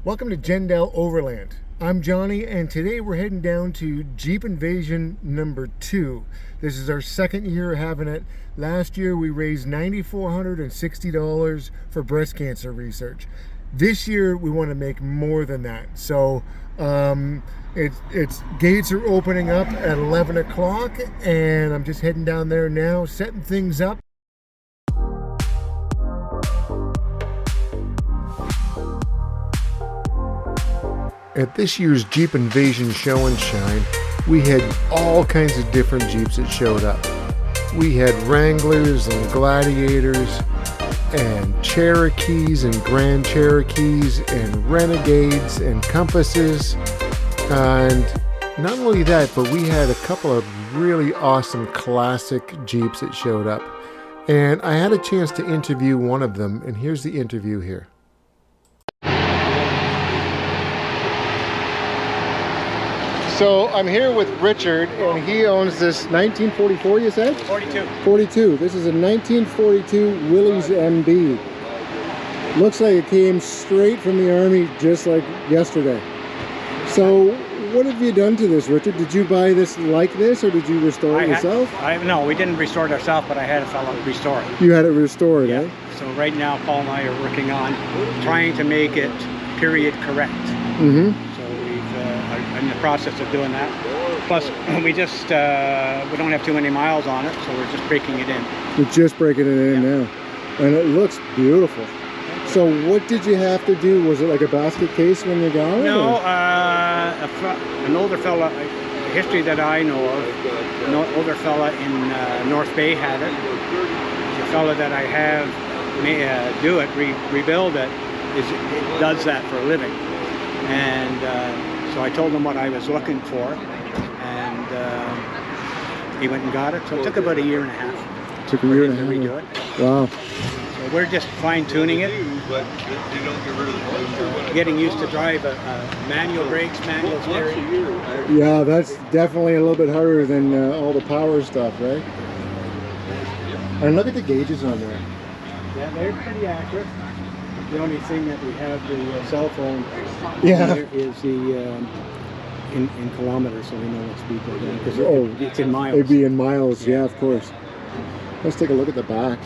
Welcome to Jendell Overland. I'm Johnny, and today we're heading down to Jeep Invasion number 2. This is our second year having it. Last year we raised $9,460 for breast cancer research. This year we want to make more than that. So it's gates are opening up at 11 o'clock, and I'm just heading down there now, setting things up. At this year's Jeep Invasion Show and Shine, we had all kinds of different Jeeps that showed up. We had Wranglers and Gladiators and Cherokees and Grand Cherokees and Renegades and Compasses. And not only that, but we had a couple of really awesome classic Jeeps that showed up. And I had a chance to interview one of them, and here's the interview here. So I'm here with Richard, and he owns this 1944, you said? 42. 42. This is a 1942 Willys MB. Looks like it came straight from the Army just like yesterday. So what have you done to this, Richard? Did you buy this like this, or did you restore it yourself? No, we didn't restore it ourselves, but I had a fellow restore it. You had it restored, yeah. Eh? So right now, Paul and I are working on trying to make it period correct. Mm-hmm. In the process of doing that. Plus, we just we don't have too many miles on it, so we're just breaking it in. You're just breaking it in now, and it looks beautiful. So, what did you have to do? Was it like a basket case when you got it? No, an older fella. The history that I know of, an older fella in North Bay had it. The fella that I have do it, rebuild it, it does that for a living, and. So I told him what I was looking for, and he went and got it. So it took about a year and a half. Took a year and a half to redo it. Wow. So we're just fine-tuning it, getting used to drive manual brakes, manual steering. Yeah, that's definitely a little bit harder than all the power stuff, right? And look at the gauges on there. Yeah, they're pretty accurate. The only thing that we have the cell phone is the in kilometers, so we know what speed we're doing, because it's in miles. It'd be in miles, yeah, of course. Let's take a look at the back.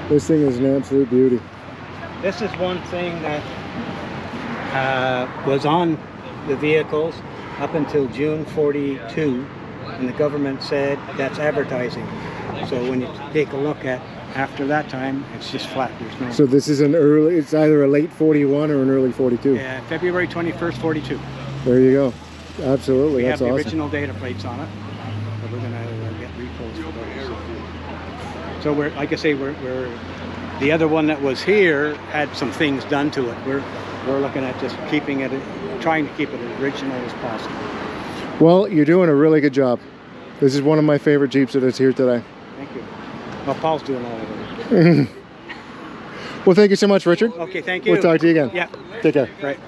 This thing is an absolute beauty. This is one thing that was on the vehicles up until June 42, and the government said that's advertising. So when you take a look at after that time, it's just flat. There's no. So this is an early. It's either a late 41 or an early 42. Yeah, February 21st, 42. There you go. Absolutely, we that's have the awesome. Original data plates on it, but we're gonna get repos for those. So we're, like I say, we're the other one that was here had some things done to it. We're looking at just keeping it, trying to keep it as original as possible. Well, you're doing a really good job. This is one of my favorite Jeeps that is here today. Thank you. Well, Paul's doing all of it. Well, thank you so much, Richard. Okay, thank you. We'll talk to you again. Yeah. Take care. Right.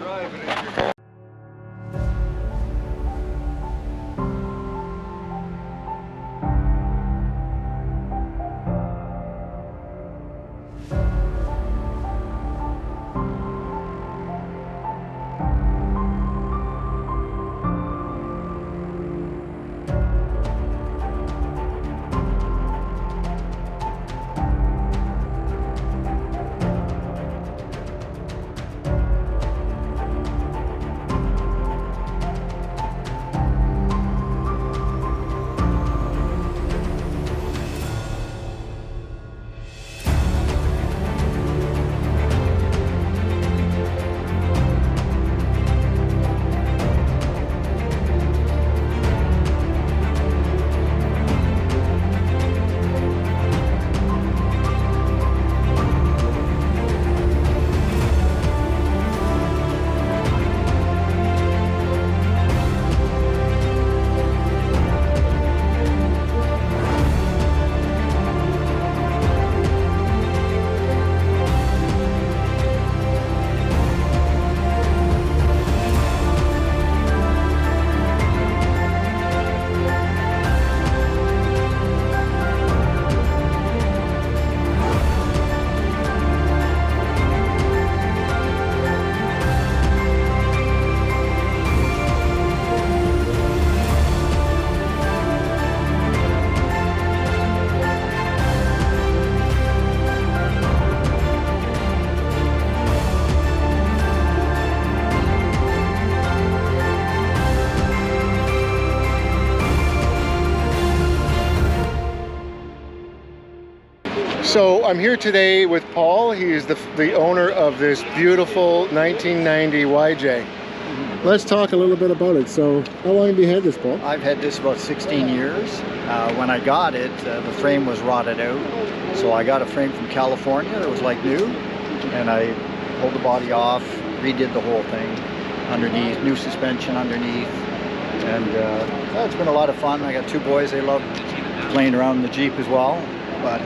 So I'm here today with Paul. He is the owner of this beautiful 1990 YJ. Let's talk a little bit about it. So how long have you had this, Paul? I've had this about 16 years. When I got it, the frame was rotted out. So I got a frame from California that was like new. And I pulled the body off, redid the whole thing underneath, new suspension underneath. And well, it's been a lot of fun. I got two boys, they love playing around in the Jeep as well. But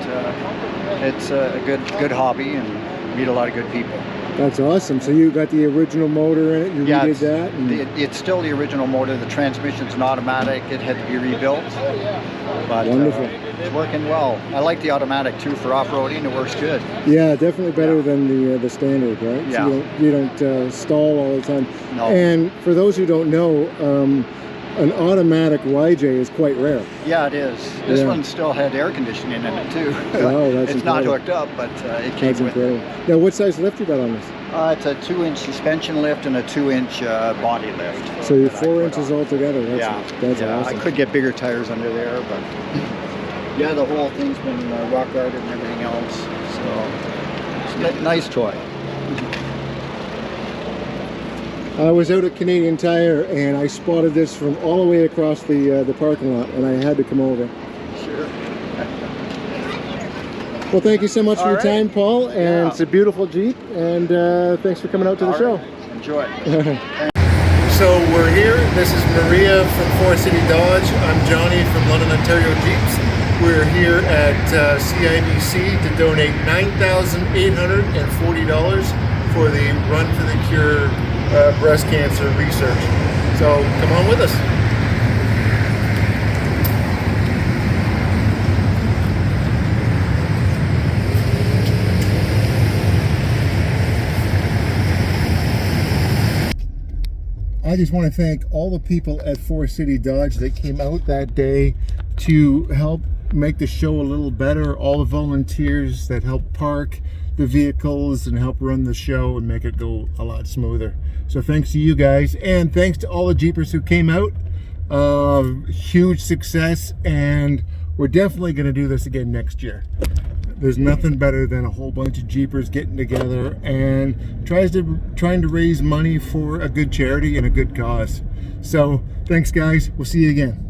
it's a good hobby and meet a lot of good people. That's awesome. So you got the original motor in it, you redid that? And... It's still the original motor. The transmission's an automatic. It had to be rebuilt. But wonderful. It's working well. I like the automatic too for off-roading. It works good. Yeah, definitely better than the standard, right? Yeah. So you don't stall all the time. No. And for those who don't know, an automatic YJ is quite rare. Yeah, it is. This one still had air conditioning in it too. Oh, that's it's not hooked up, but it came with it. Now, what size lift you got on this? It's a 2-inch suspension lift and a 2-inch body lift. So you're 4 inches altogether. That's yeah, awesome. I could get bigger tires under there, but yeah, the whole thing's been rock guarded and everything else. So it's a nice toy. I was out at Canadian Tire and I spotted this from all the way across the parking lot, and I had to come over. Sure. Well, thank you so much for your time, Paul, and it's a beautiful Jeep, and thanks for coming out to the show. Enjoy. So we're here. This is Maria from Forest City Dodge. I'm Johnny from London, Ontario Jeeps. We're here at CIBC to donate $9,840 for the Run for the Cure breast cancer research. So come on with us. I just want to thank all the people at Forest City Dodge that came out that day to help make the show a little better, all the volunteers that help park the vehicles and help run the show and make it go a lot smoother. So thanks to you guys, and thanks to all the Jeepers who came out. Huge success, and we're definitely going to do this again next year. There's nothing better than a whole bunch of Jeepers getting together and trying to raise money for a good charity and a good cause. So thanks guys, we'll see you again.